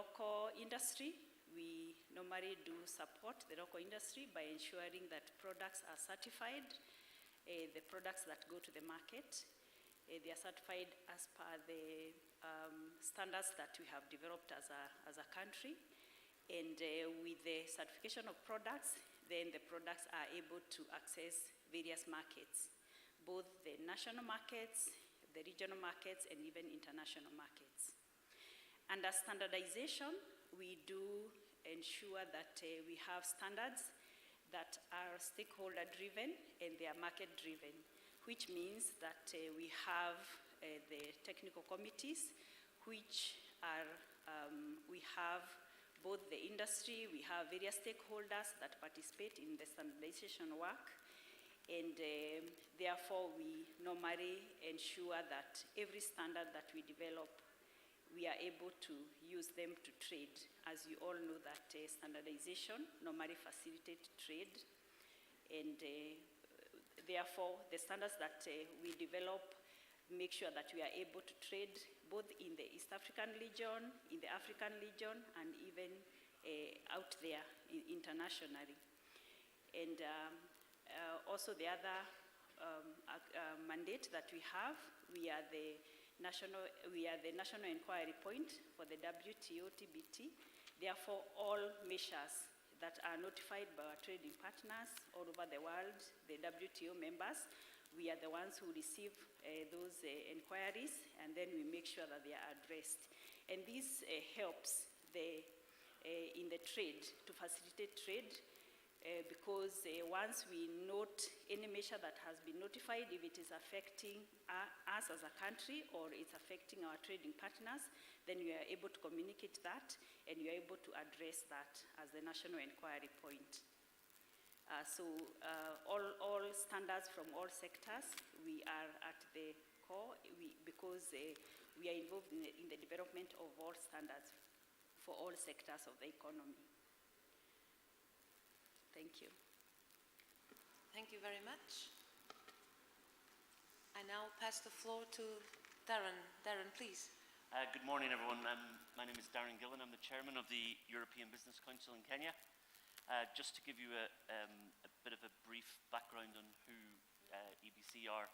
local industry, we normally do support the local industry by ensuring that products are certified, the products that go to the market. They are certified as per the standards that we have developed as a country. And with the certification of products, then the products are able to access various markets, both the national markets, the regional markets, and even international markets. Under standardization, we do ensure that we have standards that are stakeholder-driven and they are market-driven, which means that we have the technical committees, which are, we have both the industry, we have various stakeholders that participate in the standardization work, and therefore we normally ensure that every standard that we develop, we are able to use them to trade. As you all know that standardization normally facilitates trade, and therefore the standards that we develop make sure that we are able to trade both in the East African region, in the African region, and even out there internationally. And also the other mandate that we have, we are the national inquiry point for the WTO TBT. Therefore, all measures that are notified by our trading partners all over the world, the WTO members, we are the ones who receive those inquiries, and then we make sure that they are addressed. And this helps in the trade, to facilitate trade, because once we note any measure that has been notified, if it is affecting us as a country or it's affecting our trading partners, then we are able to communicate that, and we are able to address that as the national inquiry point. So all standards from all sectors, we are at the core because we are involved in the development of all standards for all sectors of the economy. Thank you. Thank you very much. I now pass the floor to Darren. Darren, please. Good morning, everyone. My name is Darren Gillen. I'm the chairman of the European Business Council in Kenya. Just to give you a bit of a brief background on who EBC are,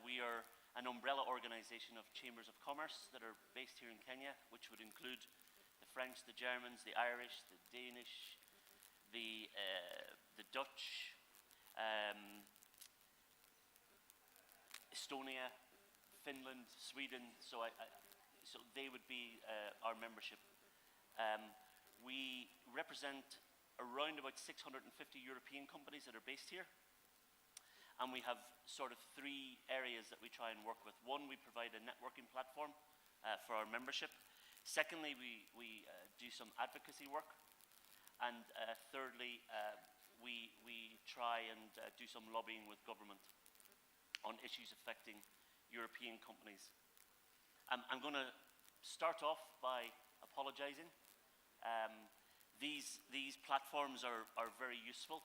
we are an umbrella organisation of chambers of commerce that are based here in Kenya, which would include the French, the Germans, the Irish, the Danish, the Dutch, Estonia, Finland, Sweden. So they would be our membership. We represent around about 650 European companies that are based here. And we have sort of three areas that we try and work with. One, we provide a networking platform for our membership. Secondly, we do some advocacy work. And thirdly, we try and do some lobbying with government on issues affecting European companies. I'm going to start off by apologizing. These platforms are very useful.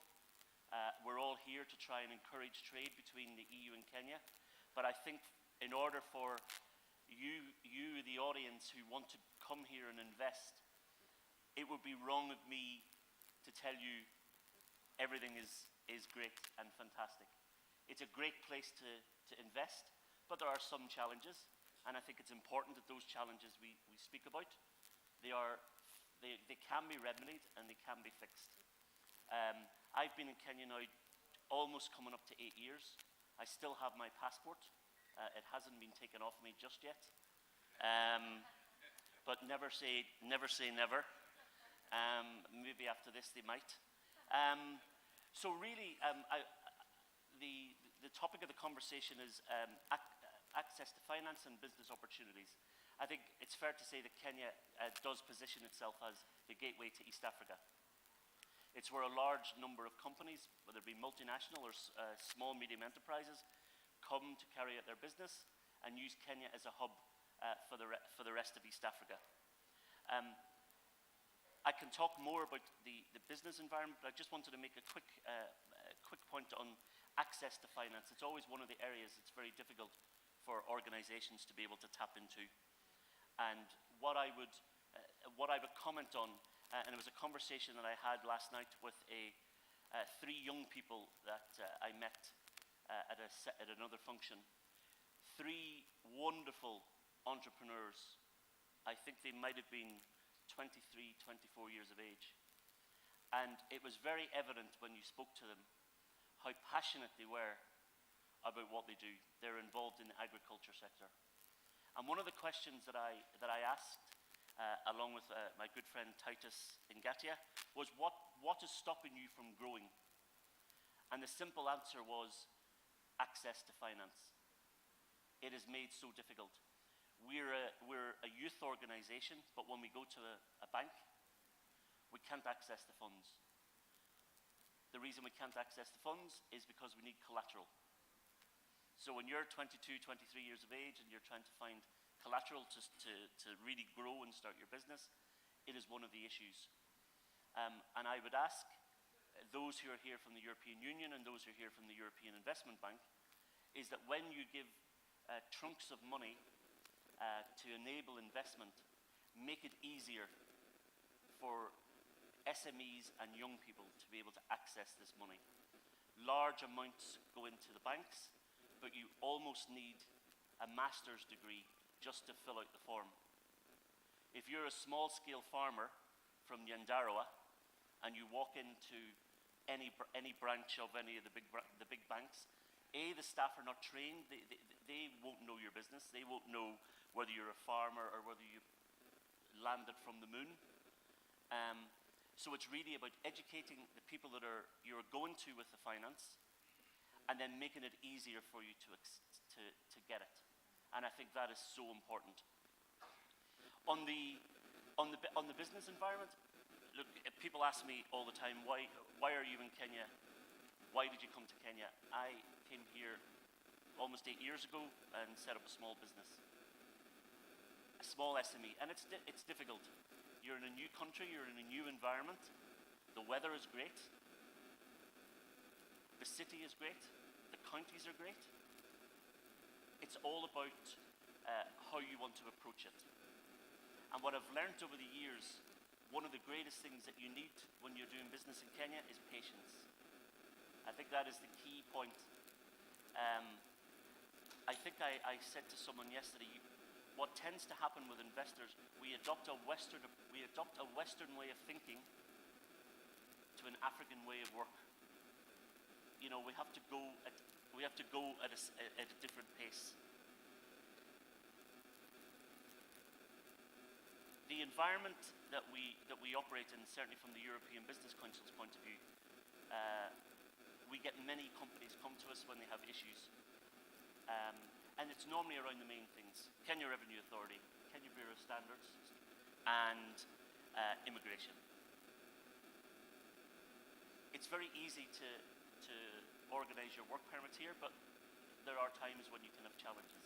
We're all here to try and encourage trade between the EU and Kenya. But I think in order for you, the audience who want to come here and invest, it would be wrong of me to tell you everything is great and fantastic. It's a great place to invest, but there are some challenges. And I think it's important that those challenges we speak about, they can be remedied and they can be fixed. I've been in Kenya now almost coming up to 8 years. I still have my passport. It hasn't been taken off me just yet. But never say never. Maybe after this they might. So really, the topic of the conversation is access to finance and business opportunities. I think it's fair to say that Kenya does position itself as the gateway to East Africa. It's where a large number of companies, whether it be multinational or small, medium enterprises, come to carry out their business and use Kenya as a hub for the rest of East Africa. I can talk more about the business environment, but I just wanted to make a quick point on access to finance. It's always one of the areas that's very difficult for organizations to be able to tap into. And what what I would comment on, and it was a conversation that I had last night with three young people that I met at another function. Three wonderful entrepreneurs. I think they might have been 23, 24 years of age. And it was very evident when you spoke to them how passionate they were about what they do. They're involved in the agriculture sector. And one of the questions that I asked, along with my good friend Titus Ngatia, was what is stopping you from growing? And the simple answer was access to finance. It is made so difficult. We're a youth organization, but when we go to a bank, we can't access the funds. The reason we can't access the funds is because we need collateral. So when you're 22, 23 years of age and you're trying to find collateral to really grow and start your business, it is one of the issues. And I would ask those who are here from the European Union and those who are here from the European Investment Bank, is that when you give trunks of money to enable investment, make it easier for SMEs and young people to be able to access this money. Large amounts go into the banks, but you almost need a master's degree just to fill out the form. If you're a small-scale farmer from Nyandarua and you walk into any branch of any of the big banks, the staff are not trained. They won't know your business. They won't know whether you're a farmer or whether you landed from the moon. So it's really about educating the people that you're going to with the finance, and then making it easier for you to get it. And I think that is so important. On the business environment, look, people ask me all the time, why are you in Kenya? Why did you come to Kenya? I came here almost 8 years ago and set up a small business, a small SME, and it's difficult. You're in a new country, you're in a new environment. The weather is great. The city is great. The counties are great. It's all about how you want to approach it. And what I've learned over the years, one of the greatest things that you need when you're doing business in Kenya is patience. I think that is the key point. I think I said to someone yesterday, what tends to happen with investors, we adopt a Western way of thinking to an African way of work. You know, we have to go at a different pace. The environment that we operate in, certainly from the European Business Council's point of view, we get many companies come to us when they have issues. And it's normally around the main things: Kenya Revenue Authority, Kenya Bureau of Standards, and immigration. It's very easy to organize your work permits here, but there are times when you can have challenges.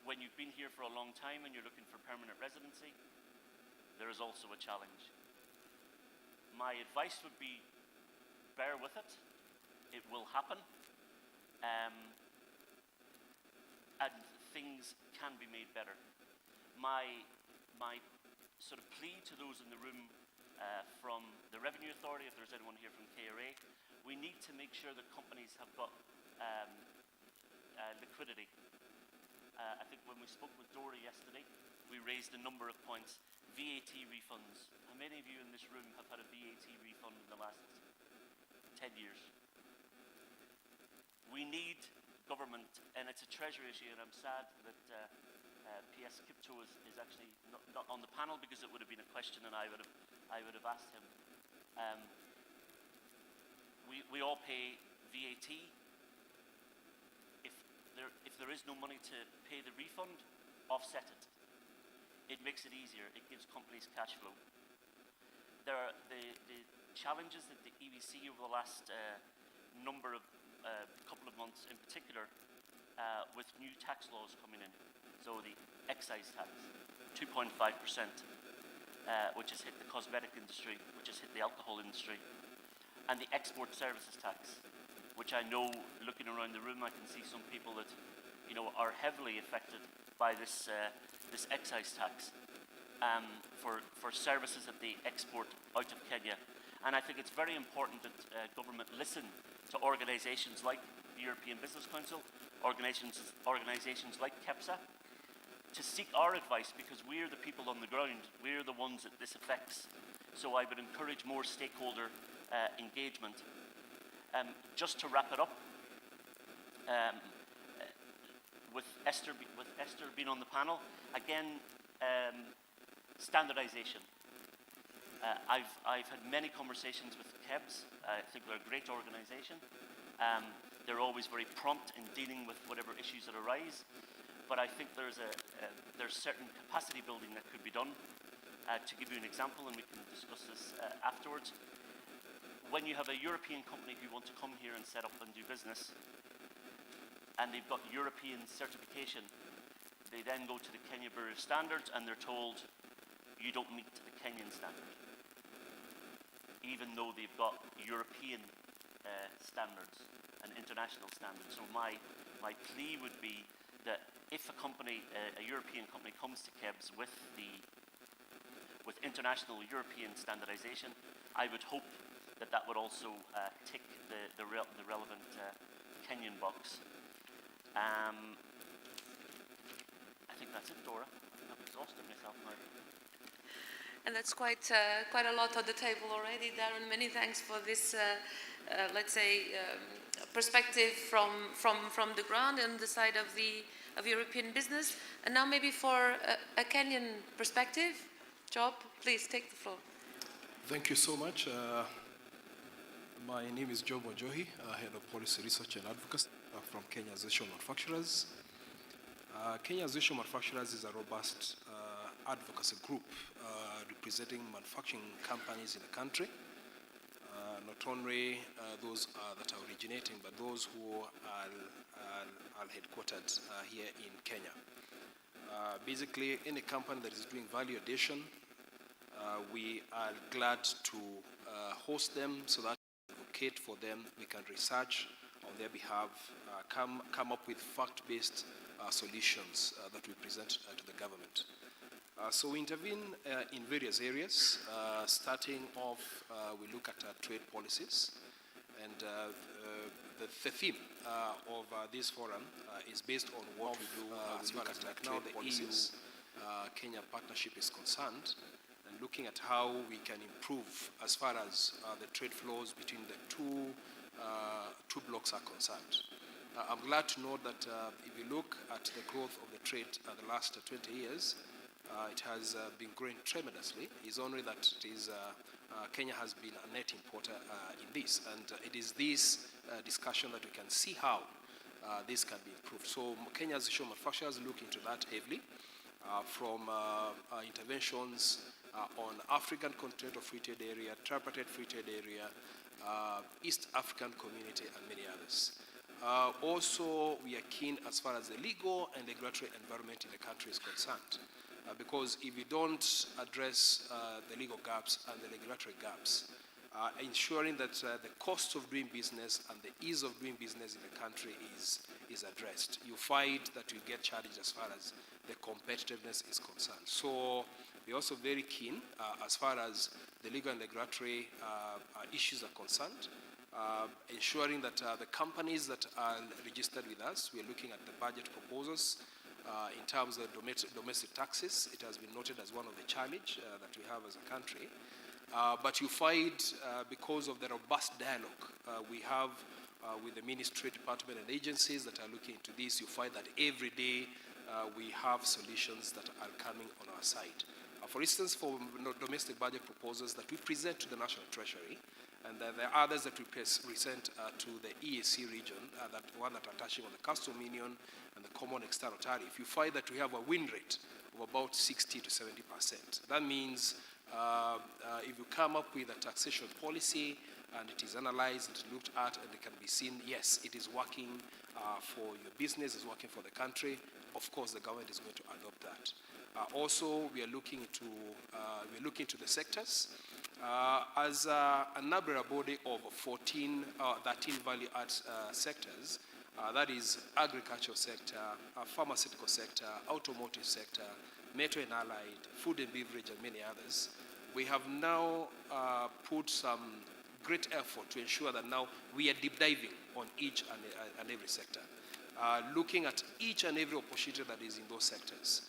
When you've been here for a long time and you're looking for permanent residency, there is also a challenge. My advice would be, bear with it. It will happen. And things can be made better. My sort of plea to those in the room from the Revenue Authority, if there's anyone here from KRA, we need to make sure that companies have got liquidity. I think when we spoke with Dora yesterday, we raised a number of points. VAT refunds. How many of you in this room have had a VAT refund in the last 10 years? We need government, and it's a treasury issue, and I'm sad that PS Kipto is actually not on the panel, because it would have been a question and I would have asked him. We all pay VAT. If there is no money to pay the refund, offset it. It makes it easier. It gives companies cash flow. There are the challenges that the EBC over the last couple of months in particular, with new tax laws coming in. So the excise tax, 2.5%, which has hit the cosmetic industry, which has hit the alcohol industry, and the export services tax, which I know, looking around the room, I can see some people that, are heavily affected by this excise tax. for services that they export out of Kenya. And I think it's very important that government listen to organisations like the European Business Council, organisations like KEPSA, to seek our advice, because we're the people on the ground, we're the ones that this affects. So I would encourage more stakeholder engagement. Just to wrap it up, with Esther being on the panel, again, standardisation. I've had many conversations with KEBS. I think they're a great organisation. They're always very prompt in dealing with whatever issues that arise. But I think there's certain capacity building that could be done. To give you an example, and we can discuss this afterwards, when you have a European company who want to come here and set up and do business, and they've got European certification, they then go to the Kenya Bureau of Standards and they're told, you don't meet the Kenyan standard, even though they've got European standards and international standards. So my plea would be that if a company, a European company, comes to KEBS with international European standardization, I would hope that would also tick the relevant Kenyan box. I think that's it, Dora. I think I've exhausted myself now. And that's quite a lot on the table already, Darren. Many thanks for this, let's say, perspective from the ground and the side of European business. And now maybe for a Kenyan perspective, Job, please take the floor. Thank you so much. My name is Job Wajohi, Head of Policy Research and Advocacy from Kenya Association of Manufacturers. Kenya Association of Manufacturers is a robust advocacy group representing manufacturing companies in the country, not only those that are originating, but those who are headquartered here in Kenya. Basically, any company that is doing value addition, we are glad to host them so that we advocate for them, we can research on their behalf, come up with fact-based solutions that we present to the government. So we intervene in various areas. Starting off, we look at trade policies, and the theme of this forum is based on what we do as far as like now the EU-Kenya partnership is concerned, and looking at how we can improve as far as the trade flows between the two blocks are concerned. I'm glad to note that if you look at the growth of the trade the last 20 years, it has been growing tremendously. It's only that it is, Kenya has been a net importer in this, and it is this discussion that we can see how this can be improved. So Kenya Association of Manufacturers look into that heavily, from interventions on African Continental Free Trade Area, Tripartite Free Trade Area, East African Community, and many others. Also, we are keen as far as the legal and regulatory environment in the country is concerned. Because if you don't address the legal gaps and the regulatory gaps, ensuring that the cost of doing business and the ease of doing business in the country is addressed, you find that you get challenged as far as the competitiveness is concerned. So we're also very keen as far as the legal and regulatory issues are concerned, ensuring that the companies that are registered with us, we are looking at the budget proposals. In terms of domestic taxes, it has been noted as one of the challenges that we have as a country. But you find, because of the robust dialogue we have with the ministry, department, and agencies that are looking into this, you find that every day we have solutions that are coming on our side. For instance, for domestic budget proposals that we present to the National Treasury, and there are others that we present to the EAC region, one that are touching on the custom union and the common external tariff, you find that we have a win rate of about 60 to 70%. That means if you come up with a taxation policy and it is analyzed, it is looked at, and it can be seen, yes, it is working for your business, it's working for the country, of course the government is going to adopt that. Also, we are looking into the sectors. As an umbrella body of 13 value-add sectors, that is agricultural sector, pharmaceutical sector, automotive sector, Metal and Allied, Food and Beverage, and many others, we have now put some great effort to ensure that now we are deep diving on each and every sector, looking at each and every opportunity that is in those sectors.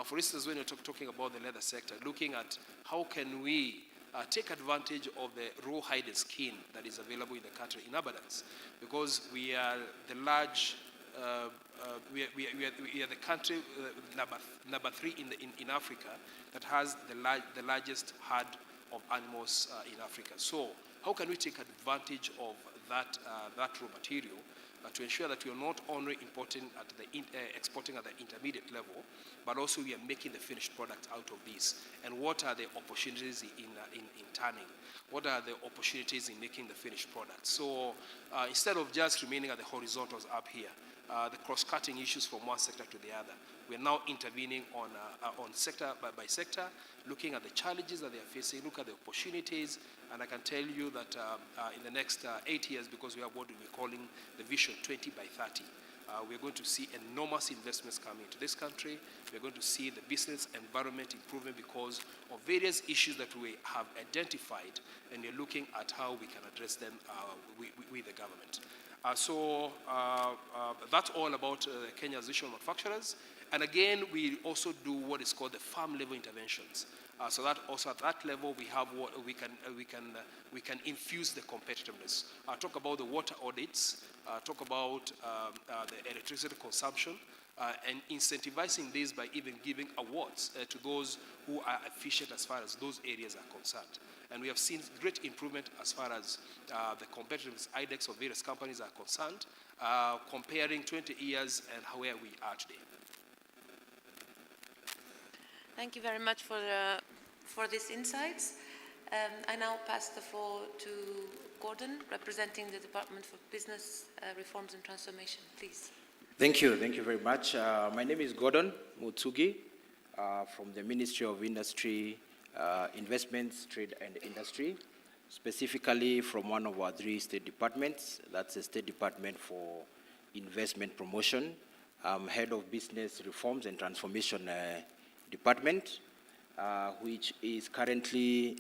For instance, when you're talking about the leather sector, looking at how can we take advantage of the raw hide and skin that is available in the country in abundance, because we are the large, we are the country number 3 in Africa that has the largest herd of animals in Africa. So how can we take advantage of that raw material to ensure that we are not only exporting at the intermediate level, but also we are making the finished product out of this? And what are the opportunities in turning? What are the opportunities in making the finished product? So instead of just remaining at the horizontals up here, the cross-cutting issues from one sector to the other, we are now intervening on sector by sector, looking at the challenges that they are facing, look at the opportunities, and I can tell you that in the next 8 years, because we have what we're calling the Vision 20 by 30, we're going to see enormous investments coming into this country. We're going to see the business environment improving because of various issues that we have identified, and we're looking at how we can address them with the government. So that's all about Kenya's Asian manufacturers. And again, we also do what is called the farm level interventions. So that also at that level we have what we can infuse the competitiveness. Talk about the water audits. Talk about the electricity consumption, and incentivizing this by even giving awards to those who are efficient as far as those areas are concerned. And we have seen great improvement as far as the competitiveness index of various companies are concerned, comparing 20 years and where we are today. Thank you very much for these insights. I now pass the floor to Gordon, representing the Department for Business Reforms and Transformation. Please. Thank you very much. My name is Gordon Mutsugi from the Ministry of Industry, Investments, Trade and Industry, specifically from one of our 3 state departments. That's the State Department for Investment Promotion. I'm head of Business Reforms and Transformation Department, which is currently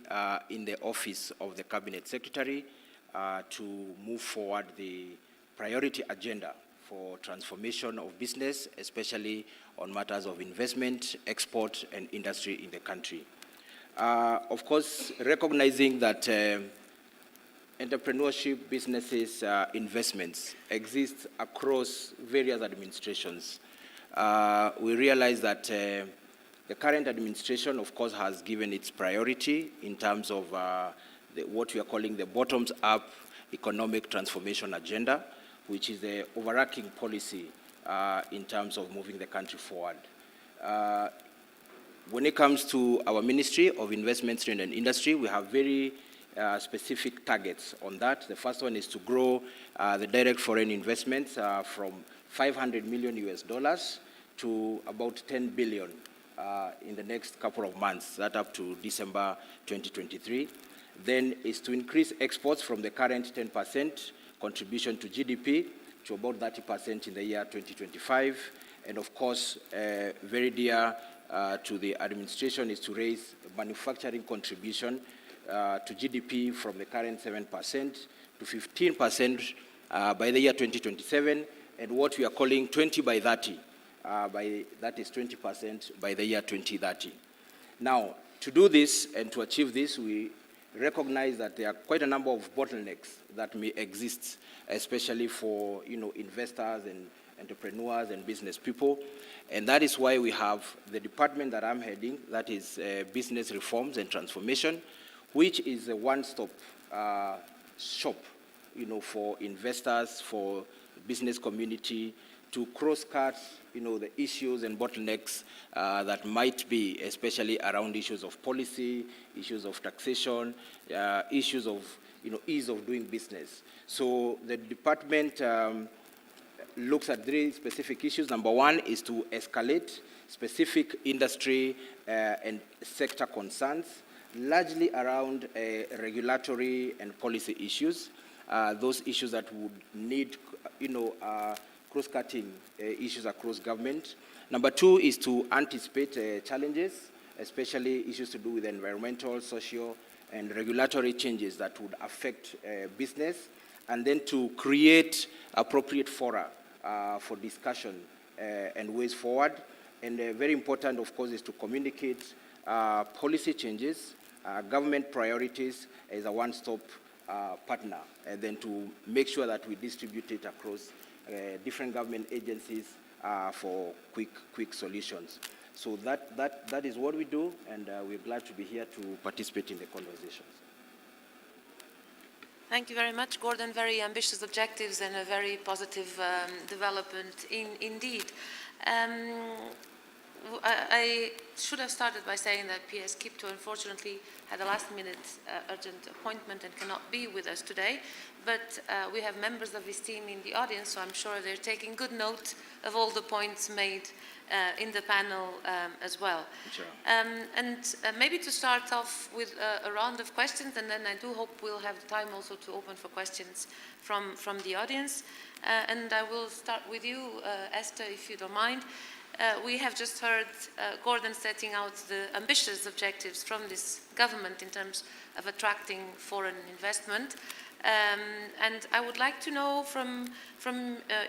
in the office of the Cabinet Secretary to move forward the priority agenda for transformation of business, especially on matters of investment, export, and industry in the country. Of course, recognizing that entrepreneurship, businesses, investments exist across various administrations, we realize that the current administration, of course, has given its priority in terms of what we are calling the bottoms-up economic transformation agenda, which is the overarching policy in terms of moving the country forward. When it comes to our Ministry of Investment, Trade and Industry, we have very specific targets on that. The first one is to grow the direct foreign investments from $500 million to about 10 billion in the next couple of months, that up to December 2023. Then is to increase exports from the current 10% contribution to GDP to about 30% in the year 2025. And of course, very dear to the administration is to raise manufacturing contribution to GDP from the current 7% to 15% by the year 2027, and what we are calling 20 by 30. That is 20% by the year 2030. Now, to do this and to achieve this, we recognize that there are quite a number of bottlenecks that may exist, especially for investors and entrepreneurs and business people. And that is why we have the department that I'm heading, that is Business Reforms and Transformation, which is a one-stop shop for investors, for the business community, to cross-cut the issues and bottlenecks that might be, especially around issues of policy, issues of taxation, issues of ease of doing business. So the department looks at 3 specific issues. Number 1 is to escalate specific industry and sector concerns, largely around regulatory and policy issues. Those issues that would need cross-cutting issues across government. Number two is to anticipate challenges, especially issues to do with environmental, social, and regulatory changes that would affect business, and then to create appropriate fora for discussion and ways forward. And very important, of course, is to communicate policy changes, government priorities as a one-stop partner, and then to make sure that we distribute it across different government agencies for quick solutions. So that is what we do, and we're glad to be here to participate in the conversations. Thank you very much, Gordon. Very ambitious objectives and a very positive development indeed. I should have started by saying that PS Kipto unfortunately had a last-minute urgent appointment and cannot be with us today, but we have members of his team in the audience, so I'm sure they're taking good note of all the points made in the panel as well. Sure. And maybe to start off with a round of questions, and then I do hope we'll have time also to open for questions from the audience. And I will start with you, Esther, if you don't mind. We have just heard Gordon setting out the ambitious objectives from this government in terms of attracting foreign investment. And I would like to know from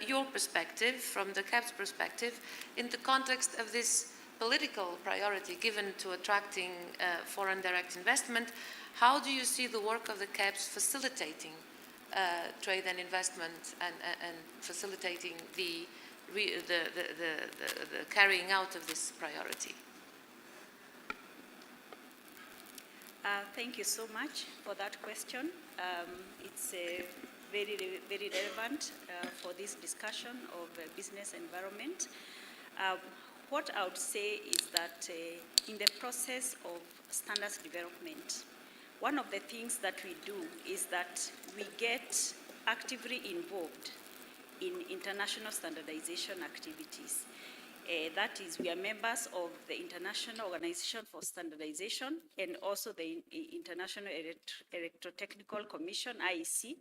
your perspective, from the CAP's perspective, in the context of this political priority given to attracting foreign direct investment, how do you see the work of the CAPs facilitating trade and investment and facilitating the carrying out of this priority? Thank you so much for that question. It's very, very relevant for this discussion of business environment. What I would say is that in the process of standards development, one of the things that we do is that we get actively involved in international standardization activities. That is, we are members of the International Organization for Standardization and also the International Electrotechnical Commission, IEC,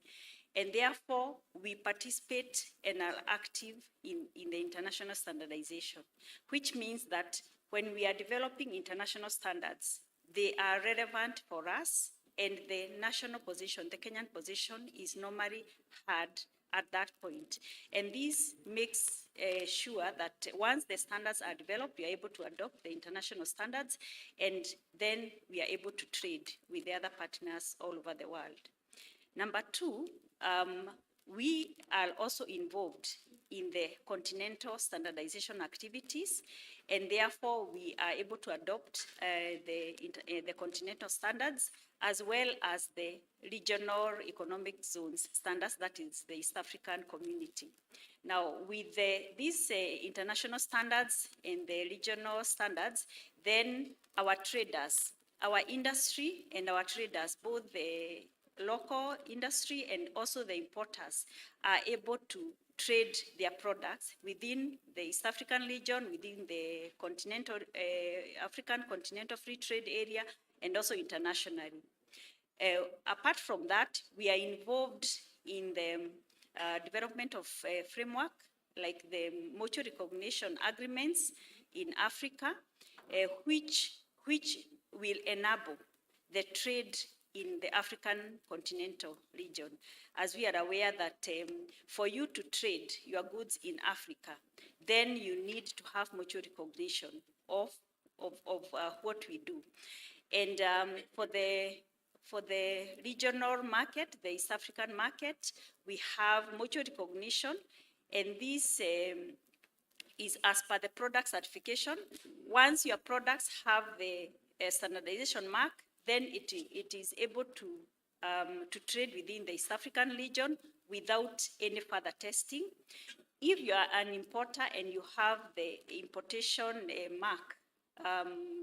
and therefore we participate and are active in the international standardization, which means that when we are developing international standards, they are relevant for us, and the national position, the Kenyan position, is normally heard at that point. And this makes sure that once the standards are developed, we are able to adopt the international standards, and then we are able to trade with the other partners all over the world. Number two, we are also involved in the continental standardization activities, and therefore we are able to adopt the continental standards as well as the regional economic zones standards, that is the East African community. Now, with these international standards and the regional standards, then our traders, our industry and our traders, both the local industry and also the importers, are able to trade their products within the East African region, within the continental, African Continental Free Trade Area, and also internationally. Apart from that, we are involved in the development of framework, like the mutual recognition agreements in Africa, which will enable the trade in the African continental region. As we are aware that for you to trade your goods in Africa, then you need to have mutual recognition of what we do. And for the regional market, the East African market, we have mutual recognition, and this is as per the product certification. Once your products have the standardization mark, then it is able to trade within the East African region without any further testing. If you are an importer and you have the importation mark,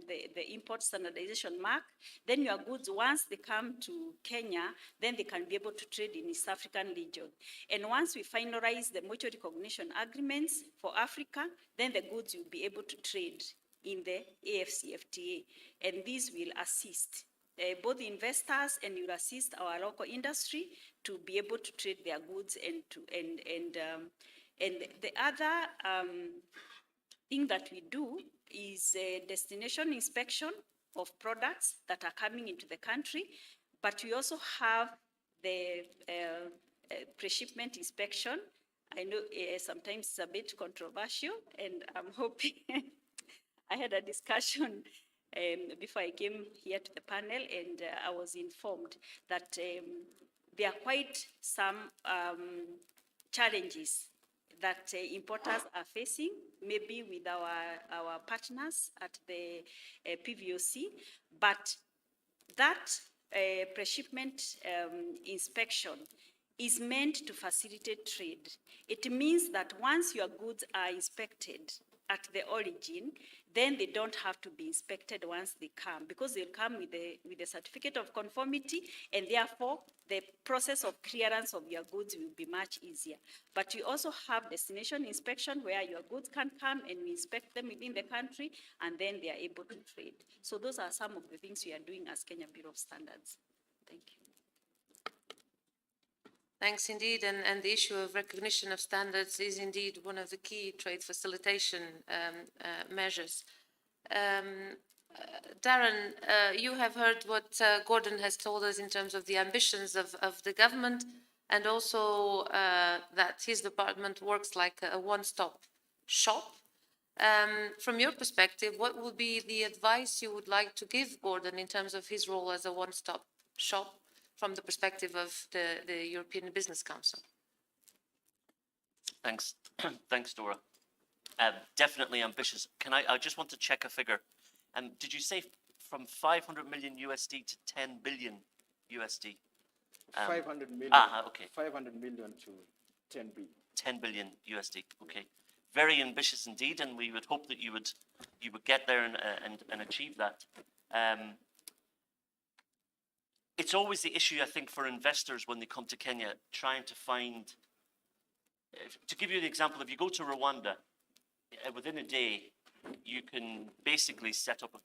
the import standardization mark, then your goods, once they come to Kenya, then they can be able to trade in East African region. And once we finalize the mutual recognition agreements for Africa, then the goods will be able to trade in the AFCFTA. And this will assist both investors, and will assist our local industry to be able to trade their goods and And the other thing that we do is a destination inspection of products that are coming into the country, but we also have the pre-shipment inspection. I know sometimes it's a bit controversial, and I'm hoping I had a discussion before I came here to the panel, and I was informed that there are quite some challenges that importers are facing, maybe with our partners at the PVOC, but that pre-shipment inspection is meant to facilitate trade. It means that once your goods are inspected at the origin, then they don't have to be inspected once they come, because they'll come with a certificate of conformity, and therefore the process of clearance of your goods will be much easier. But we also have destination inspection where your goods can come and we inspect them within the country, and then they are able to trade. So those are some of the things we are doing as Kenya Bureau of Standards. Thank you. Thanks indeed, and the issue of recognition of standards is indeed one of the key trade facilitation measures. Darren, you have heard what Gordon has told us in terms of the ambitions of the government, and also that his department works like a one-stop shop. From your perspective, what would be the advice you would like to give Gordon in terms of his role as a one-stop shop from the perspective of the European Business Council? Thanks. Thanks, Dora. Definitely ambitious. I just want to check a figure. Did you say from 500 million USD to 10 billion USD? 500 million. Okay. 500 million to 10 billion. 10 billion USD. Okay. Very ambitious indeed, and we would hope that you would get there and achieve that. It's always the issue, I think, for investors when they come to Kenya, trying to find. To give you an example, if you go to Rwanda, within a day, you can basically set up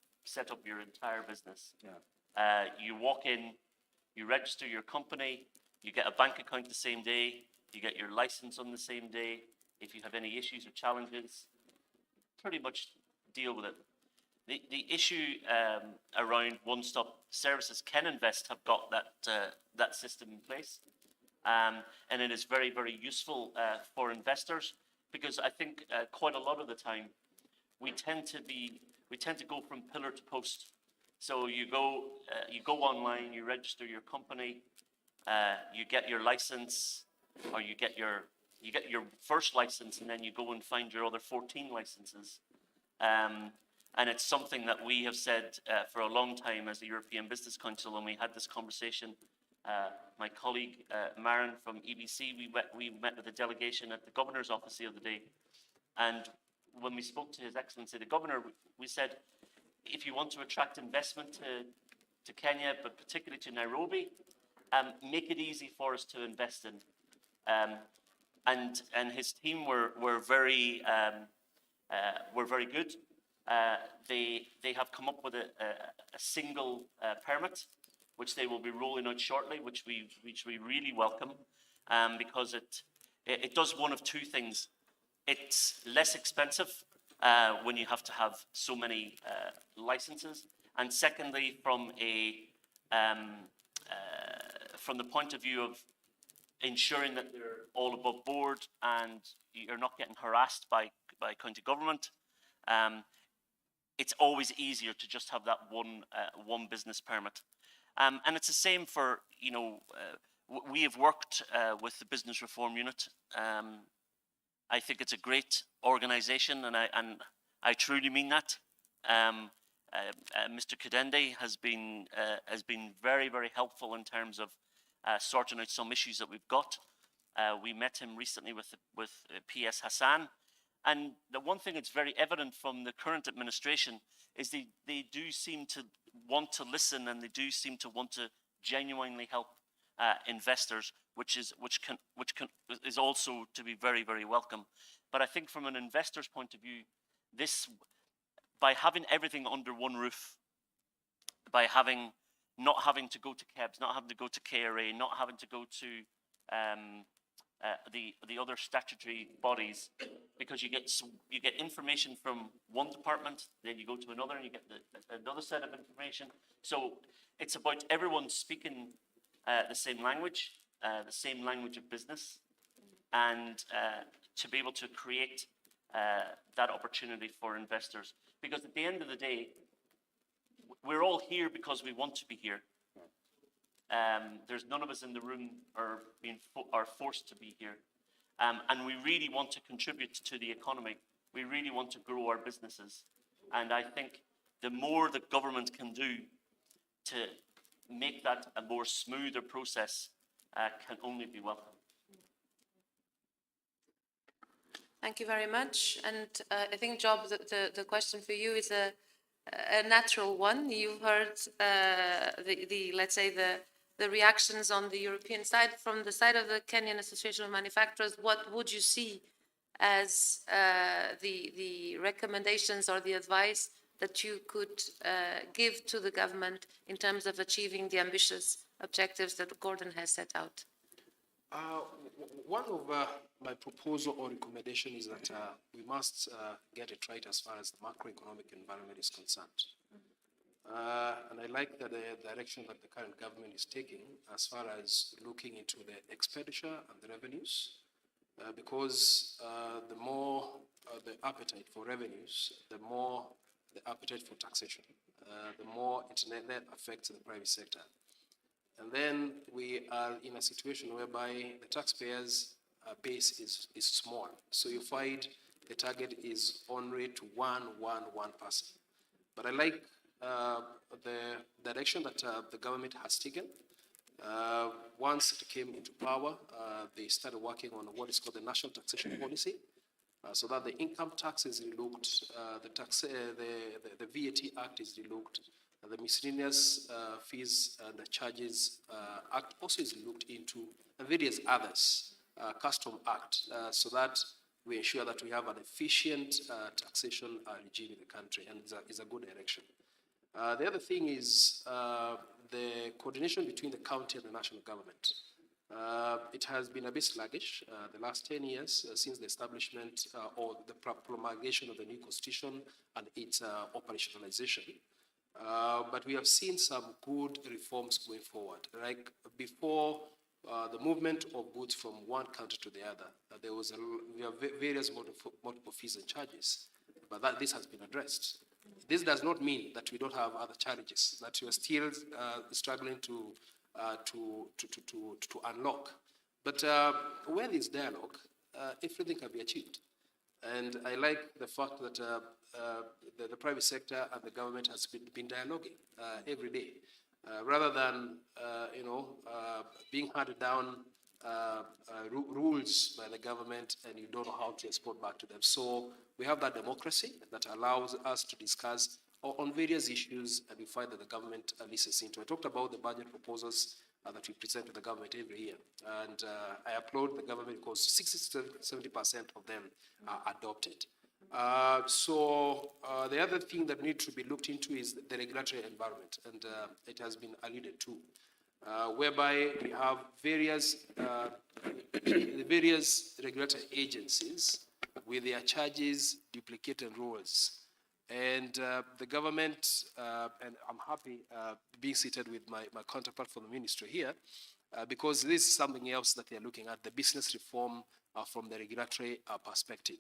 your entire business. Yeah. You walk in, you register your company, you get a bank account the same day, you get your license on the same day. If you have any issues or challenges, pretty much deal with it. The issue around one-stop services, KenInvest have got that system in place, and it is very, very useful for investors, because I think quite a lot of the time we tend to go from pillar to post. So you go online, you register your company, you get your license, or you get your first license, and then you go and find your other 14 licenses. And it's something that we have said for a long time as the European Business Council, and we had this conversation. My colleague, Maren from EBC, we met with a delegation at the Governor's office the other day. And when we spoke to His Excellency, the Governor, we said, if you want to attract investment to Kenya, but particularly to Nairobi, make it easy for us to invest in. And his team were very good. They have come up with a single permit, which they will be rolling out shortly, which we really welcome, because it does one of two things. It's less expensive when you have to have so many licenses, and secondly, from the point of view of ensuring that they're all above board and you're not getting harassed by county government. It's always easier to just have that one business permit, and it's the same for we have worked with the Business Reform Unit. I think it's a great organisation, and I truly mean that. Mr. Kadende has been very, very helpful in terms of sorting out some issues that we've got. We met him recently with PS Hassan. And the one thing that's very evident from the current administration is they do seem to want to listen, and they do seem to want to genuinely help investors, which is also to be very, very welcome. But I think from an investor's point of view, by having everything under one roof, by not having to go to KEBS, not having to go to KRA, not having to go to the other statutory bodies, because you get information from one department, then you go to another and you get another set of information. So it's about everyone speaking the same language of business, and to be able to create that opportunity for investors. Because at the end of the day, we're all here because we want to be here. There's none of us in the room are forced to be here. And we really want to contribute to the economy. We really want to grow our businesses. And I think the more the government can do to make that a more smoother process can only be welcome. Thank you very much. And I think, Job, the question for you is a natural one. You've heard let's say the reactions on the European side. From the side of the Kenyan Association of Manufacturers, what would you see as the recommendations or the advice that you could give to the government in terms of achieving the ambitious objectives that Gordon has set out? One of my proposal or recommendation is that we must get it right as far as the macroeconomic environment is concerned. And I like the direction that the current government is taking as far as looking into the expenditure and the revenues, because the more the appetite for revenues, the more the appetite for taxation, the more it then affects the private sector. And then we are in a situation whereby the taxpayers' base is small. So you find the target is only to one person. But I like the direction that the government has taken. Once it came into power, they started working on what is called the national taxation policy, so that the income tax is relooked, the VAT Act is relooked, the miscellaneous fees and the charges Act also is looked into, and various others, Custom Act, so that we ensure that we have an efficient taxation regime in the country, and it's a good direction. The other thing is the coordination between the county and the national government. It has been a bit sluggish the last 10 years since the establishment or the promulgation of the new constitution and its operationalization. But we have seen some good reforms going forward. Like before the movement of goods from one country to the other, we have various multiple fees and charges, but this has been addressed. This does not mean that we don't have other challenges, that we are still struggling to unlock. But where there is dialogue, everything can be achieved. And I like the fact that the private sector and the government has been dialoguing every day, rather than being handed down rules by the government and you don't know how to export back to them. So we have that democracy that allows us to discuss on various issues, and we find that the government listens into. I talked about the budget proposals that we present to the government every year, and I applaud the government because 60-70% of them are adopted. So the other thing that needs to be looked into is the regulatory environment, and it has been alluded to, whereby we have various regulatory agencies with their charges, duplicated roles. And the government, and I'm happy being seated with my counterpart from the ministry here, because this is something else that they're looking at, the business reform from the regulatory perspective.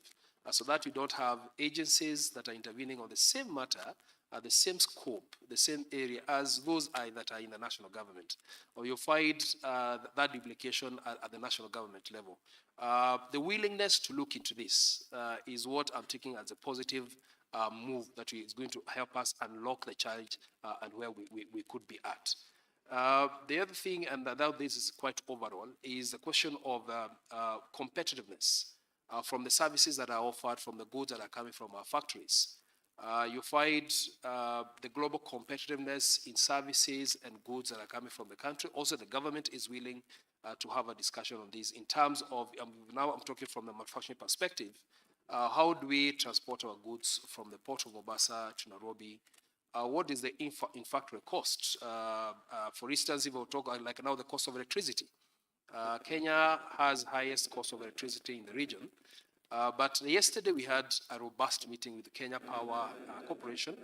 So that we don't have agencies that are intervening on the same matter, the same scope, the same area as those that are in the national government. Or you'll find that duplication at the national government level. The willingness to look into this is what I'm taking as a positive move that is going to help us unlock the challenge and where we could be at. The other thing, and that this is quite overall, is the question of competitiveness from the services that are offered, from the goods that are coming from our factories. You find the global competitiveness in services and goods that are coming from the country. Also, the government is willing to have a discussion on this in terms of, now I'm talking from the manufacturing perspective, how do we transport our goods from the port of Mombasa to Nairobi? What is the in-factory cost? For instance, if we talk like now the cost of electricity. Kenya has highest cost of electricity in the region. But yesterday we had a robust meeting with the Kenya Power Corporation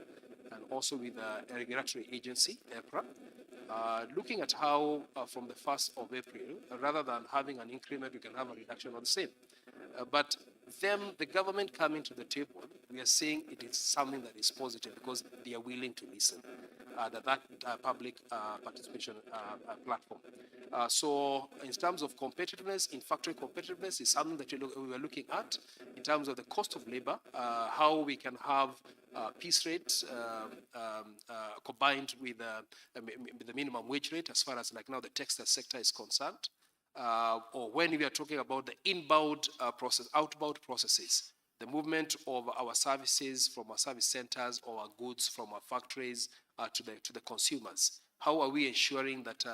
and also with the regulatory agency, EPRA, looking at how from the 1st of April, rather than having an increment, we can have a reduction of the same. But the government coming to the table, we are saying it is something that is positive because they are willing to listen. That public participation platform. So in terms of competitiveness, in factory competitiveness is something that we are looking at in terms of the cost of labor, how we can have piece rates combined with the minimum wage rate as far as like now the textile sector is concerned. Or when we are talking about the inbound outbound processes, the movement of our services from our service centers or our goods from our factories to the consumers. How are we ensuring that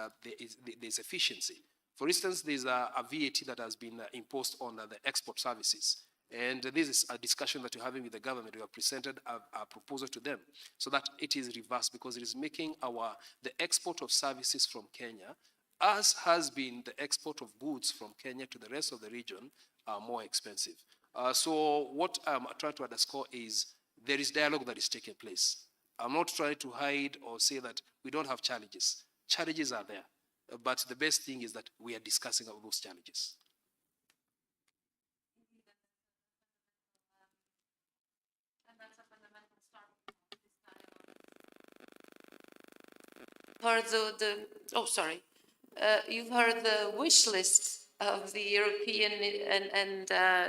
there's efficiency? For instance, there's a VAT that has been imposed on the export services. And this is a discussion that we're having with the government. We have presented a proposal to them so that it is reversed because it is making the export of services from Kenya, as has been the export of goods from Kenya to the rest of the region, more expensive. So what I'm trying to underscore is there is dialogue that is taking place. I'm not trying to hide or say that we don't have challenges. Challenges are there, but the best thing is that we are discussing about those challenges. You've heard the wish list of the European and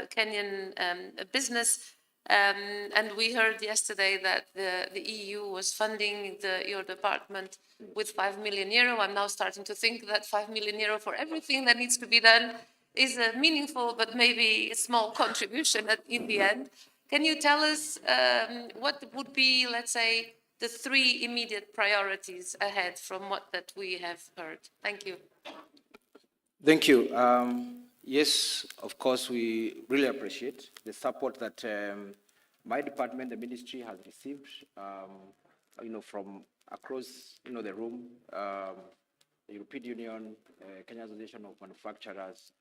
Kenyan business, and we heard yesterday that the EU was funding your department with 5 million euro. I'm now starting to think that 5 million euro for everything that needs to be done is a meaningful but maybe a small contribution in the end. Can you tell us what would be, let's say, the 3 immediate priorities ahead from what that we have heard? Thank you. Thank you. Yes, of course, we really appreciate the support that my department, the ministry, has received, from across, the room, the European Union, Kenya Association of Manufacturers,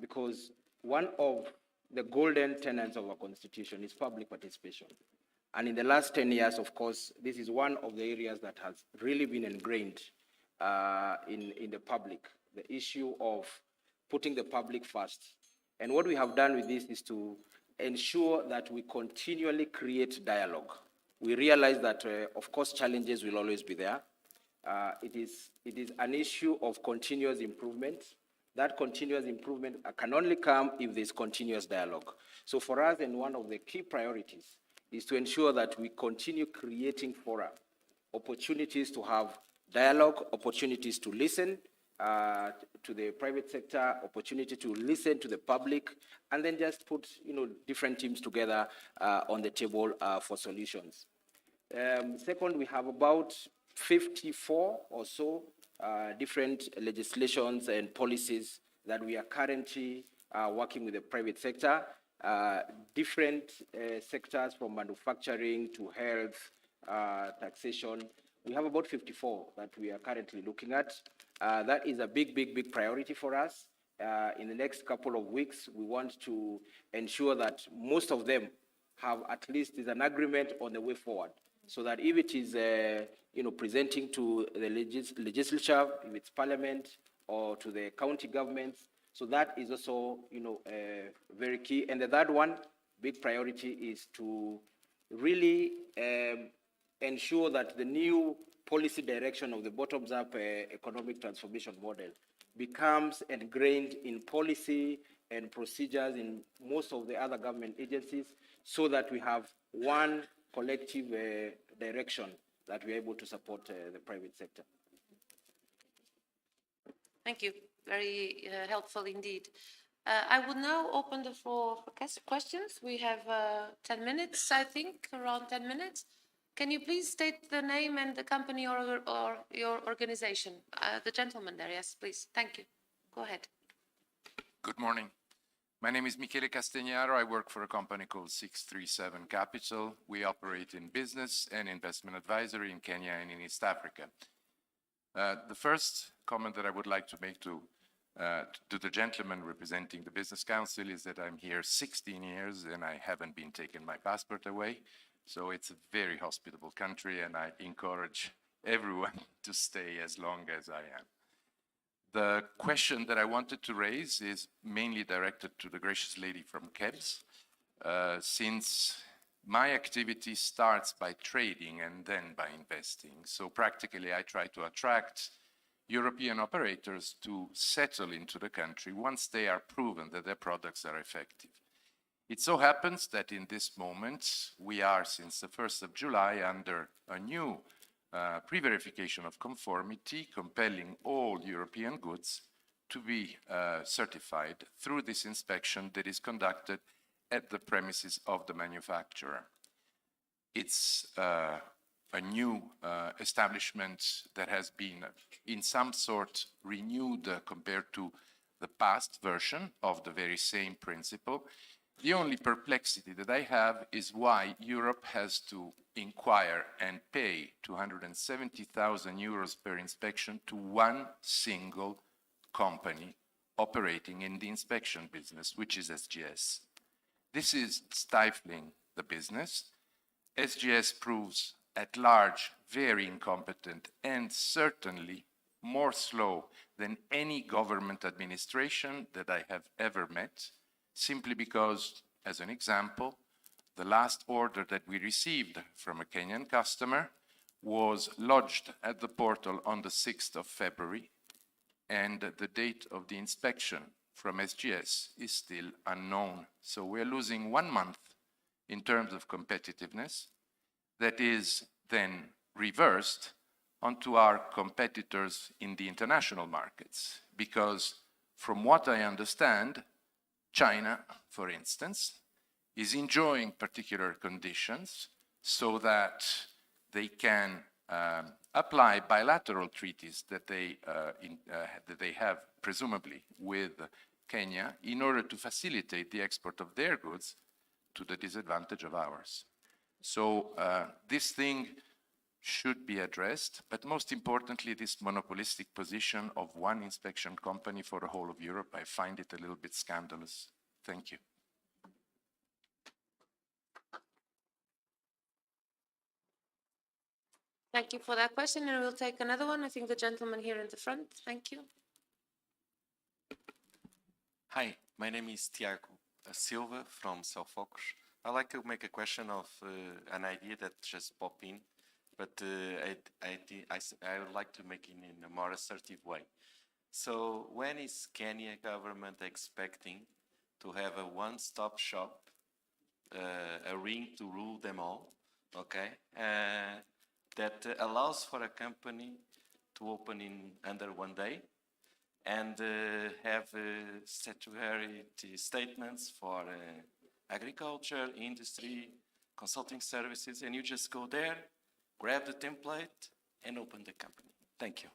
because one of the golden tenets of our constitution is public participation. And in the last 10 years, of course, this is one of the areas that has really been ingrained in the public, the issue of putting the public first. And what we have done with this is to ensure that we continually create dialogue. We realize that, of course, challenges will always be there. It is an issue of continuous improvement. That continuous improvement can only come if there's continuous dialogue. So for us, and one of the key priorities is to ensure that we continue creating fora, opportunities to have dialogue, opportunities to listen to the private sector, opportunity to listen to the public, and then just put different teams together on the table for solutions. Second, we have about 54 or so different legislations and policies that we are currently working with the private sector. Different sectors from manufacturing to health, taxation. We have about 54 that we are currently looking at. That is a big priority for us. In the next couple of weeks, we want to ensure that most of them have at least is an agreement on the way forward, so that if it is presenting to the legislature, if it's parliament, or to the county governments, so that is also very key. And the third one, big priority, is to really ensure that the new policy direction of the bottoms-up economic transformation model becomes ingrained in policy and procedures in most of the other government agencies, so that we have one collective direction that we're able to support the private sector. Thank you. Very helpful indeed. I will now open the floor for questions. We have 10 minutes, I think, around 10 minutes. Can you please state the name and the company or your organization? The gentleman there, yes, please. Thank you. Go ahead. Good morning. My name is Michele Castagnaro. I work for a company called 637 Capital. We operate in business and investment advisory in Kenya and in East Africa. The first comment that I would like to make to to the gentleman representing the Business Council is that I'm here 16 years and I haven't been taken my passport away. So it's a very hospitable country and I encourage everyone to stay as long as I am. The question that I wanted to raise is mainly directed to the gracious lady from KEBS. Since my activity starts by trading and then by investing, so practically I try to attract European operators to settle into the country once they are proven that their products are effective. It so happens that in this moment, we are, since the 1st of July, under a new pre-verification of conformity, compelling all European goods to be certified through this inspection that is conducted at the premises of the manufacturer. It's a new establishment that has been in some sort renewed compared to the past version of the very same principle. The only perplexity that I have is why Europe has to inquire and pay 270,000 euros per inspection to one single company operating in the inspection business, which is SGS. This is stifling the business. SGS proves at large very incompetent and certainly more slow than any government administration that I have ever met, simply because, as an example, the last order that we received from a Kenyan customer was lodged at the portal on the 6th of February, and the date of the inspection from SGS is still unknown. So we're losing 1 month in terms of competitiveness that is then reversed onto our competitors in the international markets. Because from what I understand, China, for instance, is enjoying particular conditions so that they can apply bilateral treaties that they have presumably with Kenya in order to facilitate the export of their goods to the disadvantage of ours. So this thing should be addressed, but most importantly, this monopolistic position of one inspection company for the whole of Europe, I find it a little bit scandalous. Thank you. Thank you for that question, and we'll take another one. I think the gentleman here in the front. Thank you. Hi, my name is Tiago Silva from Selfocus. I'd like to make a question of an idea that just popped in, but I would like to make it in a more assertive way. So when is Kenya government expecting to have a one-stop shop, a ring to rule them all, okay, that allows for a company to open in under 1 day and have statutory statements for agriculture, industry, consulting services, and you just go there, grab the template, and open the company. Thank you.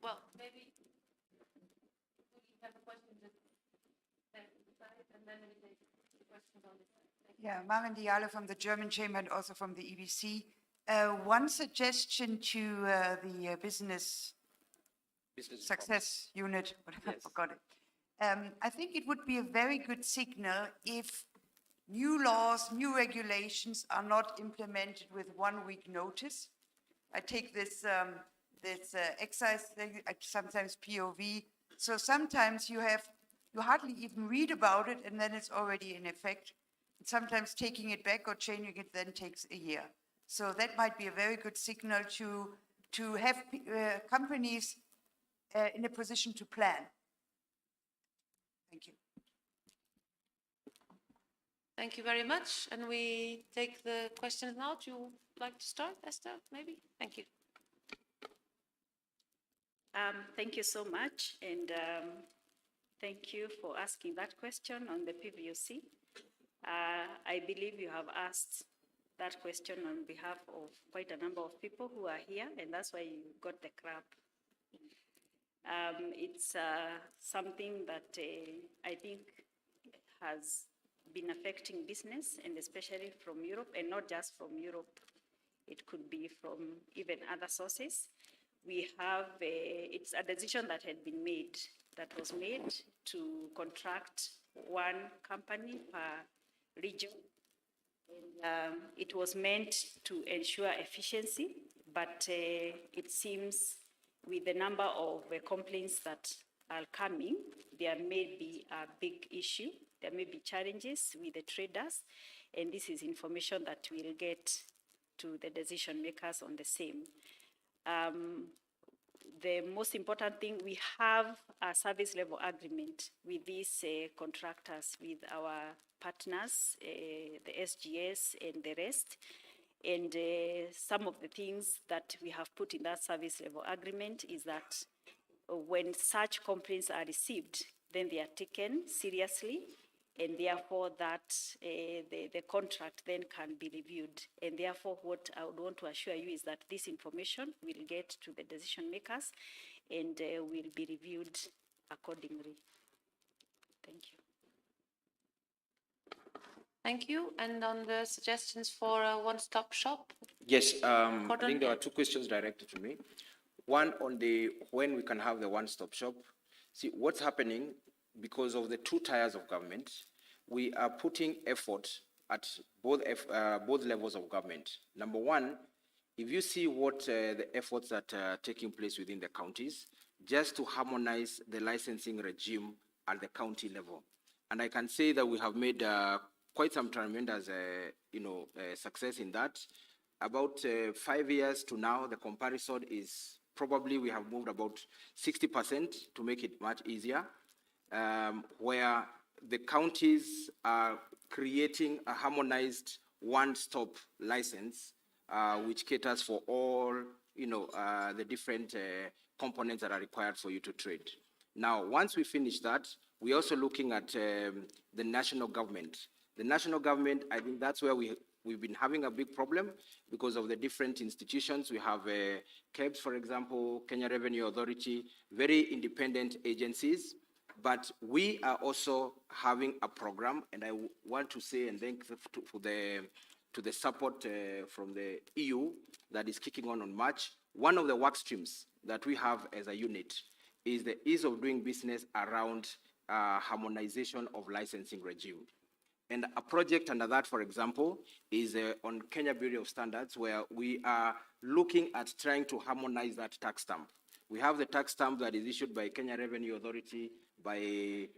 Well, maybe we have a question that and then we take the questions on the side. Yeah, Maren Diallo from the German Chamber and also from the EBC. One suggestion to the business success unit, but I forgot it. I think it would be a very good signal if new laws, new regulations are not implemented with 1 week notice. I take this excise thing, sometimes POV. So sometimes you hardly even read about it and then it's already in effect. And sometimes taking it back or changing it then takes a year. So that might be a very good signal to have companies in a position to plan. Thank you. Thank you very much. And we take the questions now. Do you like to start, Esther, maybe? Thank you. Thank you so much, and thank you for asking that question on the PVOC. I believe you have asked that question on behalf of quite a number of people who are here, and that's why you got the crab. It's something that I think has been affecting business, and especially from Europe, and not just from Europe. It could be from even other sources. We have, it's a decision that had been made, that was made to contract one company per region. And, it was meant to ensure efficiency, but it seems with the number of complaints that are coming, there may be a big issue. There may be challenges with the traders, and this is information that we'll get to the decision makers on the same. The most important thing, we have a service level agreement with these contractors, with our partners, the SGS and the rest. And some of the things that we have put in that service level agreement is that when such complaints are received, then they are taken seriously, and therefore that the contract then can be reviewed. And therefore what I would want to assure you is that this information will get to the decision makers and will be reviewed accordingly. Thank you. Thank you. And on the suggestions for a one-stop shop? Yes, I Gordon, think there yeah. are two questions directed to me. One on the when we can have the one-stop shop. See, what's happening because of the two tiers of government, we are putting effort at both levels of government. Number one, if you see what the efforts that are taking place within the counties, just to harmonize the licensing regime at the county level. And I can say that we have made quite some tremendous success in that. About 5 years to now, the comparison is probably we have moved about 60% to make it much easier, where the counties are creating a harmonized one-stop license, which caters for all the different components that are required for you to trade. Now, once we finish that, we're also looking at the national government. The national government, I think that's where we've been having a big problem because of the different institutions. We have KEBS, for example, Kenya Revenue Authority, very independent agencies. But we are also having a program, and I want to say and thank to the support from the EU that is kicking on March. One of the work streams that we have as a unit is the ease of doing business around harmonization of licensing regime. And a project under that, for example, is on Kenya Bureau of Standards, where we are looking at trying to harmonize that tax stamp. We have the tax stamp that is issued by Kenya Revenue Authority, by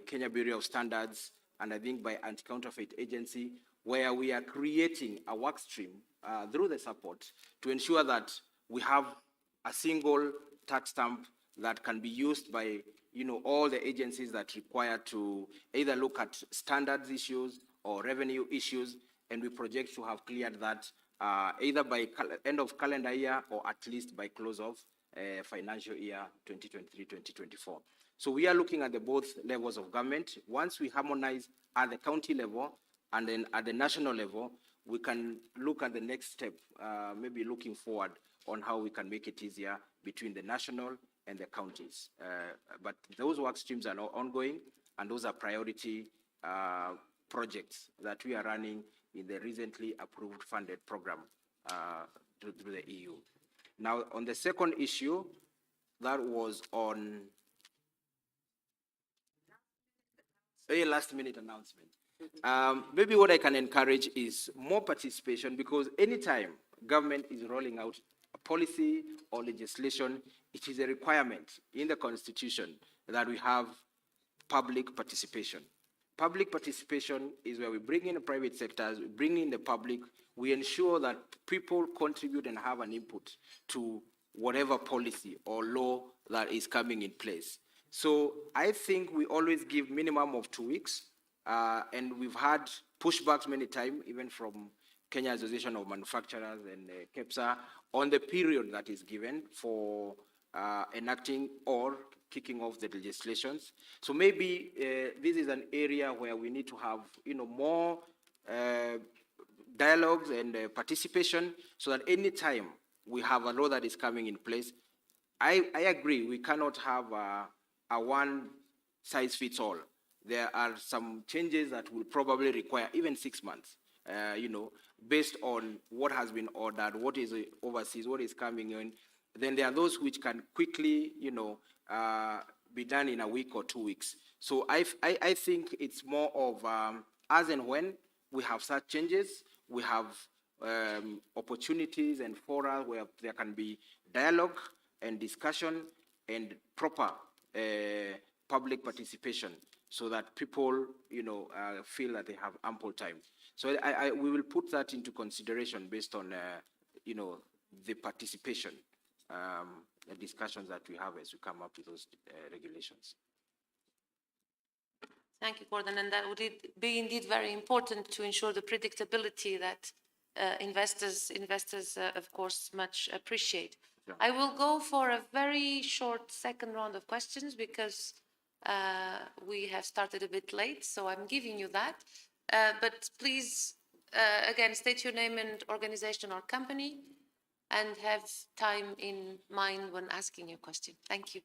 Kenya Bureau of Standards, and I think by Anti-Counterfeit Agency, where we are creating a work stream through the support to ensure that we have a single tax stamp that can be used by all the agencies that require to either look at standards issues or revenue issues, and we project to have cleared that either by end of calendar year or at least by close of financial year 2023-2024. So we are looking at the both levels of government. Once we harmonize at the county level and then at the national level, we can look at the next step, maybe looking forward on how we can make it easier between the national and the counties. But those work streams are now ongoing, and those are priority projects that we are running in the recently approved funded program through the EU. Now, on the second issue, that was on a last-minute announcement. Maybe what I can encourage is more participation, because anytime government is rolling out a policy or legislation, it is a requirement in the Constitution that we have public participation. Public participation is where we bring in the private sectors, we bring in the public, we ensure that people contribute and have an input to whatever policy or law that is coming in place. So I think we always give minimum of 2 weeks, and we've had pushbacks many times, even from Kenya Association of Manufacturers and KEPSA, on the period that is given for enacting or kicking off the legislations. So maybe this is an area where we need to have more dialogues and participation, so that any time we have a law that is coming in place, I agree we cannot have a one-size-fits-all. There are some changes that will probably require even 6 months based on what has been ordered, what is overseas, what is coming in. Then there are those which can quickly, be done in a week or 2 weeks. So I think it's more of as and when we have such changes, we have opportunities and fora where there can be dialogue and discussion and proper public participation, so that people, feel that they have ample time. So we will put that into consideration based on, the participation, the discussions that we have as we come up with those regulations. Thank you, Gordon. And that would be indeed very important to ensure the predictability that investors, of course, much appreciate. Yeah. I will go for a very short second round of questions because we have started a bit late, so I'm giving you that. But please, again, state your name and organization or company, and have time in mind when asking your question. Thank you.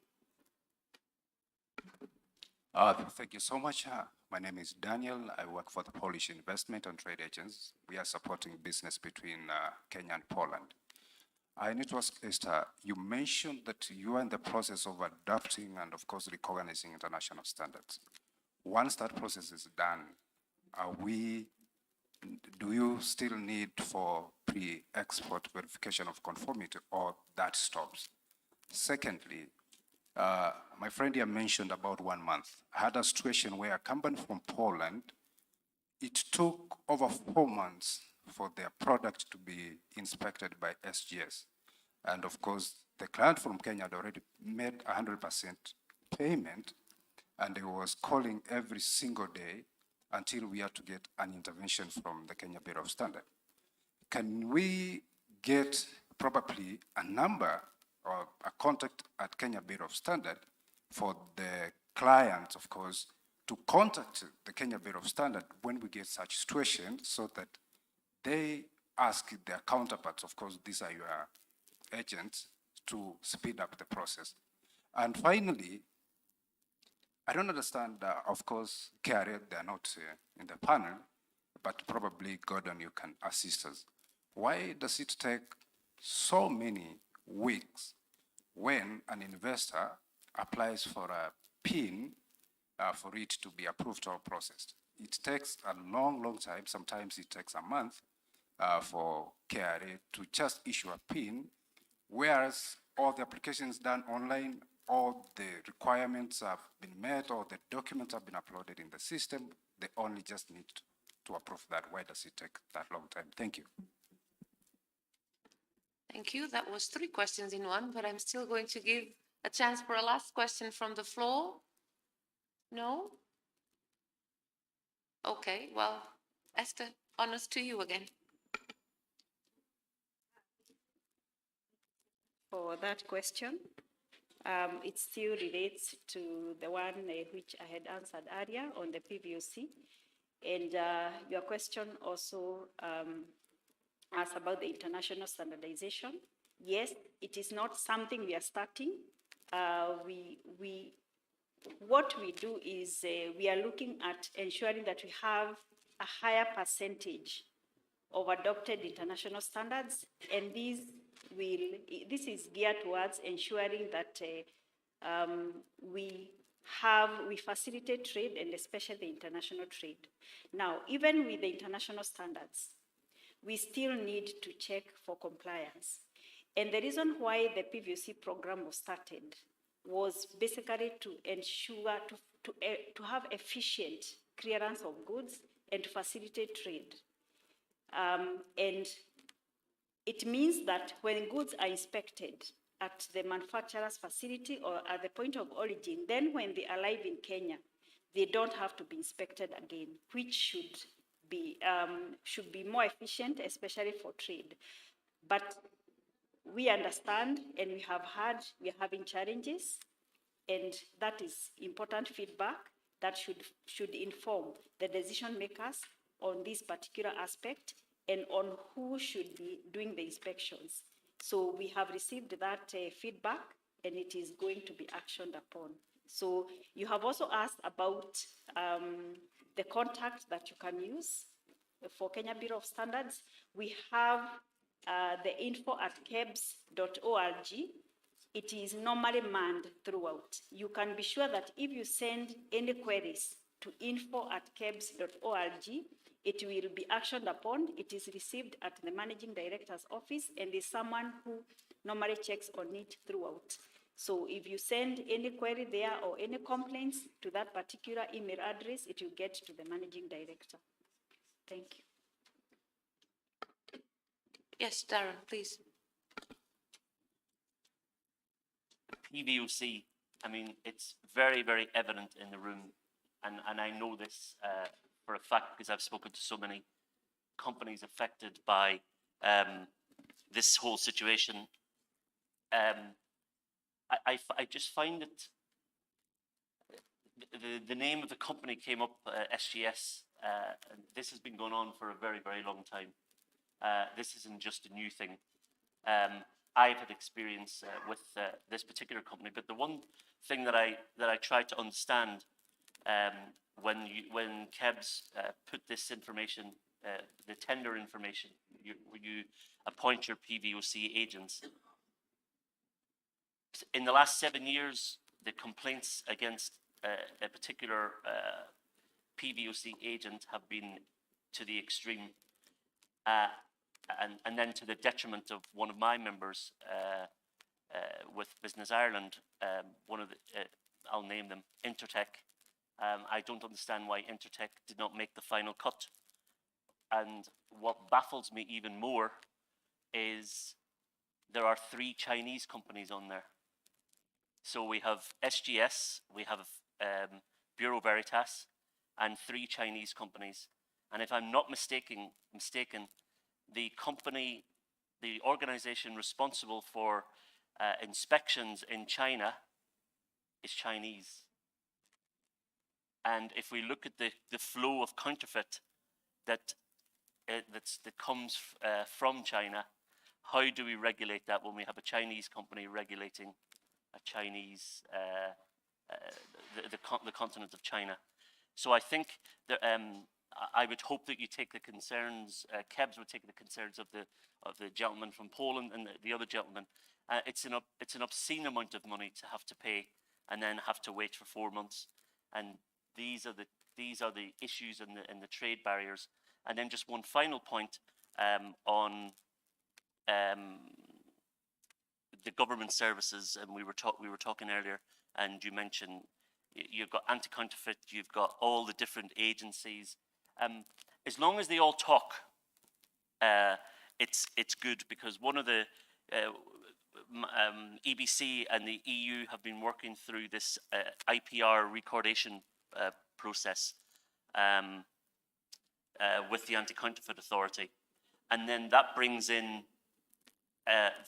Thank you so much. My name is Daniel. I work for the Polish Investment and Trade Agents. We are supporting business between Kenya and Poland. I need to ask Esther, you mentioned that you are in the process of adopting and, of course, recognizing international standards. Once that process is done, do you still need for pre-export verification of conformity, or that stops? Secondly, my friend here mentioned about 1 month. I had a situation where a company from Poland, it took over 4 months for their product to be inspected by SGS. And of course, the client from Kenya had already made 100% payment, and he was calling every single day until we had to get an intervention from the Kenya Bureau of Standards. Can we get probably a number or a contact at Kenya Bureau of Standards for the clients, of course, to contact the Kenya Bureau of Standards when we get such situations, so that they ask their counterparts, of course, these are your agents, to speed up the process. And finally, I don't understand, of course, KRA, they're not in the panel, but probably, Gordon, you can assist us. Why does it take so many weeks when an investor applies for a PIN for it to be approved or processed? It takes a long, long time. Sometimes it takes a month for KRA to just issue a PIN, whereas all the applications done online, all the requirements have been met, or the documents have been uploaded in the system. They only just need to approve that. Why does it take that long time? Thank you. Thank you. That was 3 questions in one, but I'm still going to give a chance for a last question from the floor. No? Okay, well, Esther, honors to you again. For that question, it still relates to the one which I had answered earlier on the PVOC. And your question also asked about the international standardization. Yes, it is not something we are starting. What we do is we are looking at ensuring that we have a higher percentage of adopted international standards, and this is geared towards ensuring that we facilitate trade, and especially international trade. Now, even with the international standards, we still need to check for compliance. And the reason why the PVOC program was started was basically to ensure, to have efficient clearance of goods and to facilitate trade. And it means that when goods are inspected at the manufacturer's facility or at the point of origin, then when they arrive in Kenya, they don't have to be inspected again, which should be more efficient, especially for trade. But we understand, and we are having challenges, and that is important feedback that should inform the decision makers on this particular aspect and on who should be doing the inspections. So we have received that feedback, and it is going to be actioned upon. So you have also asked about the contact that you can use. for Kenya Bureau of Standards. We have the info@kebs.org. It is normally manned throughout. You can be sure that if you send any queries to info@kebs.org, it will be actioned upon. It is received at the managing director's office, and there's someone who normally checks on it throughout. So if you send any query there or any complaints to that particular email address, it will get to the managing director. Thank you. Yes, Darren, please. PVOC, I mean, it's very, very evident in the room, and I know this for a fact because I've spoken to so many companies affected by this whole situation. I just find it, the name of the company came up, SGS, and this has been going on for a very, very long time. This isn't just a new thing. I've had experience with this particular company, but the one thing that I try to understand when KEBS put this information, the tender information, you appoint your PVOC agents. In the last 7 years, the complaints against a particular PVOC agent have been to the extreme. And then to the detriment of one of my members with Business Ireland, one of the, I'll name them, Intertech. I don't understand why Intertech did not make the final cut. And what baffles me even more is there are 3 Chinese companies on there. So we have SGS, we have Bureau Veritas, and 3 Chinese companies. And if I'm not mistaken, the company, the organization responsible for inspections in China is Chinese. And if we look at the flow of counterfeit that comes from China, how do we regulate that when we have a Chinese company regulating a Chinese, the continent of China? So I think that I would hope that you take the concerns, KEBS would take the concerns of the gentleman from Poland and the other gentleman. It's an obscene amount of money to have to pay and then have to wait for 4 months. And these are the issues and the trade barriers. And then just one final point on the government services, and we were talking earlier, and you mentioned you've got anti-counterfeit, you've got all the different agencies. As long as they all talk, it's good, because one of the EBC and the EU have been working through this IPR recordation process with the Anti-Counterfeit Authority, and then that brings in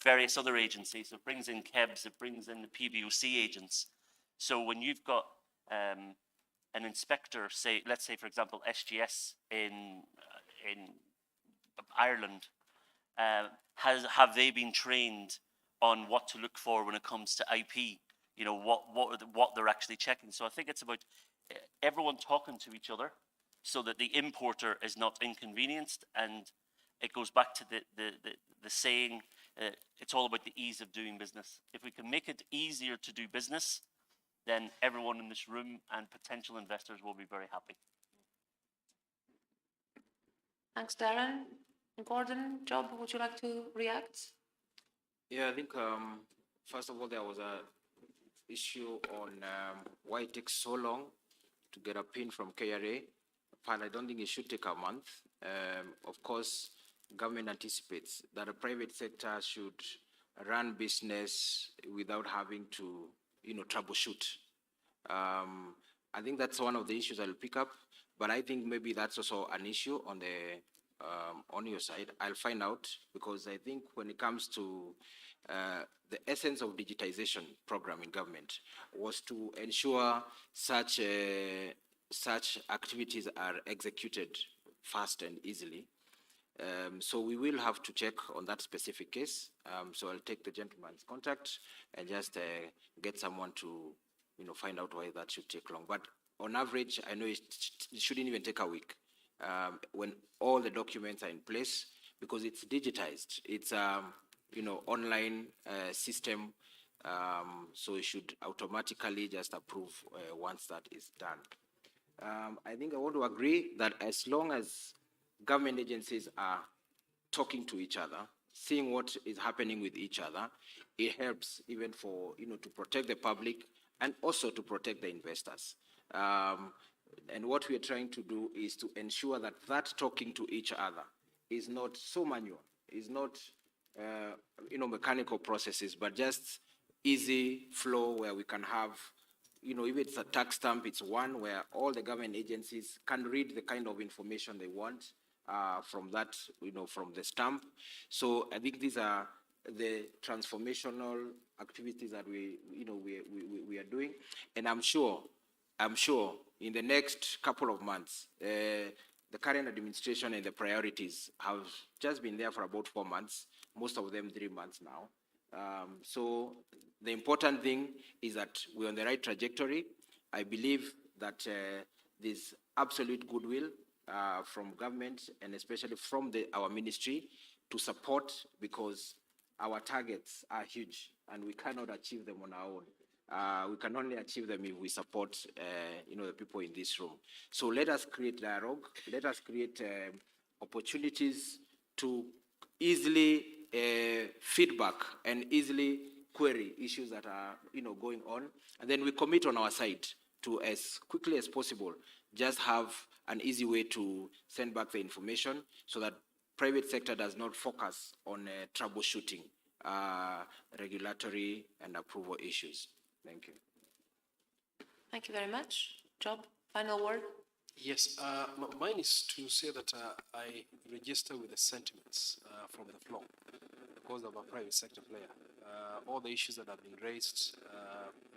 various other agencies. It brings in KEBS, it brings in the PVOC agents. So when you've got an inspector, say, let's say, for example, SGS in Ireland, have they been trained on what to look for when it comes to IP? You know, what they're actually checking. So I think it's about everyone talking to each other so that the importer is not inconvenienced. And it goes back to the saying, it's all about the ease of doing business. If we can make it easier to do business, then everyone in this room and potential investors will be very happy. Thanks, Darren. Gordon, Job, would you like to react? Yeah, I think first of all, there was a issue on why it takes so long to get a PIN from KRA. But I don't think it should take a month. Of course, government anticipates that a private sector should run business without having to, troubleshoot. I think that's one of the issues I'll pick up, but I think maybe that's also an issue on your side. I'll find out, because I think when it comes to the essence of digitization program in government was to ensure such activities are executed fast and easily. So we will have to check on that specific case. So I'll take the gentleman's contact and just get someone to, find out why that should take long. But on average, I know it shouldn't even take a week. when all the documents are in place, because it's digitized. It's online system, so it should automatically just approve once that is done. I think I want to agree that as long as government agencies are talking to each other, seeing what is happening with each other, it helps even for, to protect the public and also to protect the investors. And what we are trying to do is to ensure that that talking to each other is not so manual, is not, mechanical processes, but just easy flow where we can have, if it's a tax stamp, it's one where all the government agencies can read the kind of information they want from that, from the stamp. So I think these are the transformational activities that we are doing, and I'm sure in the next couple of months, the current administration and the priorities have just been there for about 4 months, most of them 3 months now. So the important thing is that we're on the right trajectory. I believe that there's absolute goodwill from government and especially from our ministry to support, because our targets are huge and we cannot achieve them on our own. We can only achieve them if we support, the people in this room. So let us create dialogue. Let us create opportunities to easily feedback and easily query issues that are, going on, and then we commit on our side to, as quickly as possible, just have an easy way to send back the information so that private sector does not focus on troubleshooting regulatory and approval issues. Thank you. Thank you very much. Job, final word? Yes, mine is to say that I register with the sentiments from the floor because of a private sector player. All the issues that have been raised,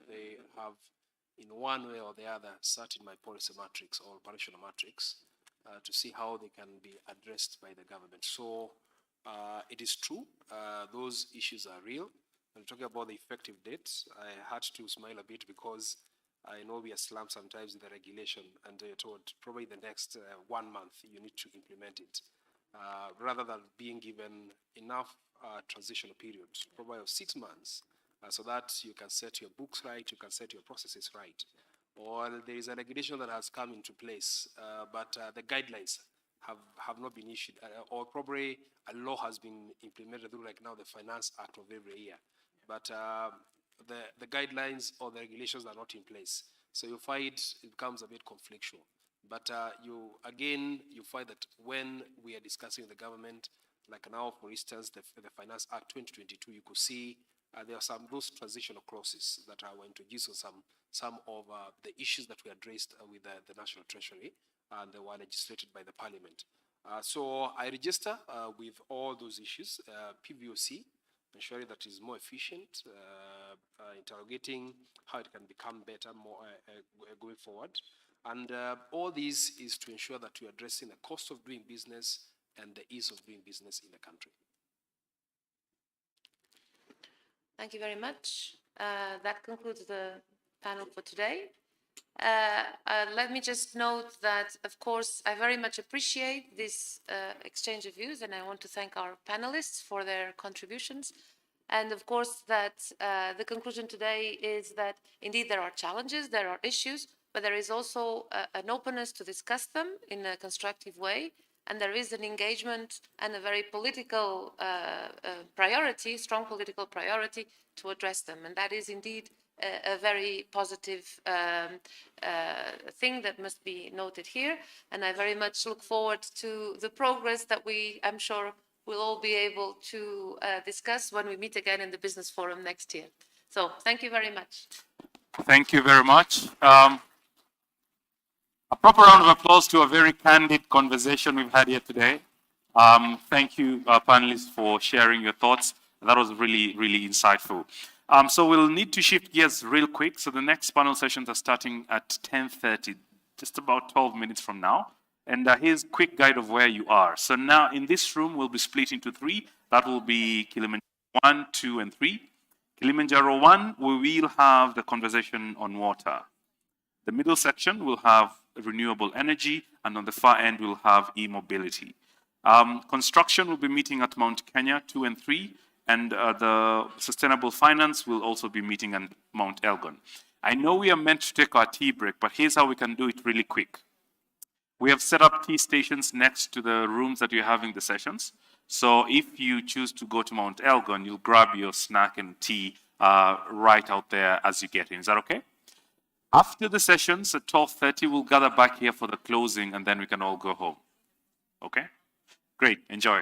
they have in one way or the other sat in my policy matrix or operational matrix to see how they can be addressed by the government. So it is true, those issues are real. When talking about the effective dates, I had to smile a bit because I know we are slumped sometimes in the regulation, and told probably the next 1 month you need to implement it, rather than being given enough transitional period, probably of 6 months, so that you can set your books right, you can set your processes right. Or there is a regulation that has come into place, but the guidelines have not been issued, or probably a law has been implemented through, like now, the Finance Act of every year. But the guidelines or the regulations are not in place. So you find it becomes a bit conflictual. But you find that when we are discussing with the government, like now, for instance, the Finance Act 2022, you could see there are those transitional clauses that were introduced on some of the issues that we addressed with the National Treasury, and they were legislated by the Parliament. So I register with all those issues, PVOC, ensuring that it's more efficient, interrogating how it can become better more going forward. And all this is to ensure that we're addressing the cost of doing business and the ease of doing business in the country. Thank you very much. That concludes the panel for today. Let me just note that, of course, I very much appreciate this exchange of views, and I want to thank our panelists for their contributions. And of course, that the conclusion today is that indeed there are challenges, there are issues, but there is also an openness to discuss them in a constructive way. And there is an engagement and a very political priority, strong political priority to address them. And that is indeed a very positive thing that must be noted here. And I very much look forward to the progress that I'm sure we'll all be able to discuss when we meet again in the Business Forum next year. So thank you very much. Thank you very much. A proper round of applause to a very candid conversation we've had here today. Thank you, panelists, for sharing your thoughts. That was really, really insightful. So we'll need to shift gears real quick. So the next panel sessions are starting at 10:30, just about 12 minutes from now. And here's a quick guide of where you are. So now in this room, we'll be split into 3. That will be Kilimanjaro 1, 2, and 3. Kilimanjaro 1, we will have the conversation on water. The middle section will have renewable energy, and on the far end, we'll have e-mobility. Construction will be meeting at Mount Kenya 2 and 3, and the sustainable finance will also be meeting at Mount Elgon. I know we are meant to take our tea break, but here's how we can do it really quick. We have set up tea stations next to the rooms that you're having the sessions. So if you choose to go to Mount Elgon, you'll grab your snack and tea right out there as you get in. Is that okay? After the sessions at 12:30, we'll gather back here for the closing, and then we can all go home. Okay? Great. Enjoy.